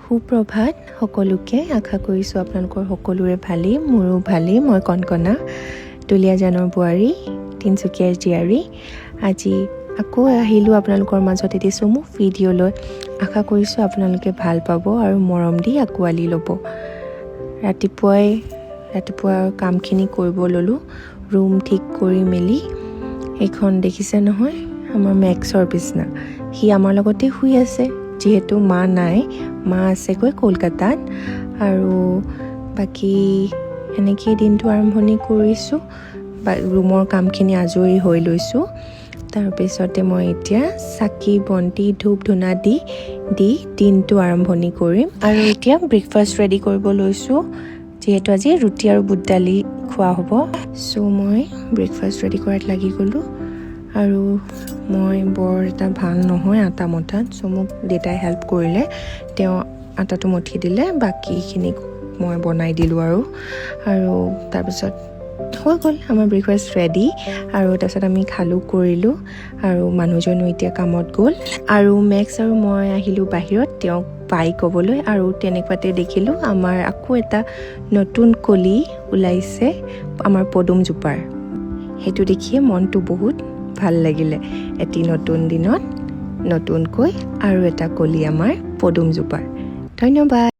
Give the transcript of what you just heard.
সুপ্ৰভাত সকলোকে আশা কৰিছোঁ আপোনালোকৰ সকলোৰে ভালেই মোৰো ভালেই মই কণকণা দুলীয়াজানৰ বোৱাৰী তিনিচুকীয়াৰ জীয়াৰী আজি আকৌ আহিলোঁ আপোনালোকৰ মাজত এটি চমু ভিডিঅ' লৈ আশা কৰিছোঁ আপোনালোকে ভাল পাব আৰু মৰম দি আঁকোৱালি ল'ব ৰাতিপুৱা কামখিনি কৰিব ল'লোঁ ৰুম ঠিক কৰি মেলি এইখন দেখিছে নহয় আমাৰ মেক্সৰ বিছনা সি আমাৰ লগতে শুই আছে যিহেতু মা নাই মা আছেগৈ কলকাতাত আৰু বাকী এনেকৈ দিনটো আৰম্ভণি কৰিছোঁ ৰুমৰ কামখিনি আজৰি হৈ লৈছোঁ তাৰপিছতে মই এতিয়া চাকি বন্তি ধূপ ধূনা দি দিনটো আৰম্ভণি কৰিম আৰু এতিয়া ব্ৰেকফাষ্ট ৰেডি কৰিব লৈছোঁ যিহেতু আজি ৰুটি আৰু বুট দালি খোৱা হ'ব চ' মই ব্ৰেকফাষ্ট ৰেডি কৰাত লাগি গ'লোঁ আৰু মই বৰ এটা ভাল নহয় আটা মঠাত চ' মোক দেউতাই হেল্প কৰিলে তেওঁ আটাটো মঠি দিলে বাকীখিনি মই বনাই দিলোঁ আৰু তাৰপিছত হৈ গ'ল আমাৰ ব্ৰেকফাষ্ট ৰেডি আৰু তাৰপিছত আমি খালোঁ কৰিলোঁ আৰু মানুহজনো এতিয়া কামত গ'ল আৰু মেক্স আৰু মই আহিলোঁ বাহিৰত তেওঁক বাই ক'বলৈ আৰু তেনেকুৱাতে দেখিলোঁ আমাৰ আকৌ এটা নতুন কলি ওলাইছে আমাৰ পদুমজোপাৰ সেইটো দেখিয়ে মনটো বহুত ভাল লাগিলে এটি নতুন দিনত নতুনকৈ আৰু এটা কলি আমাৰ পদুমজোপাৰ ধন্যবাদ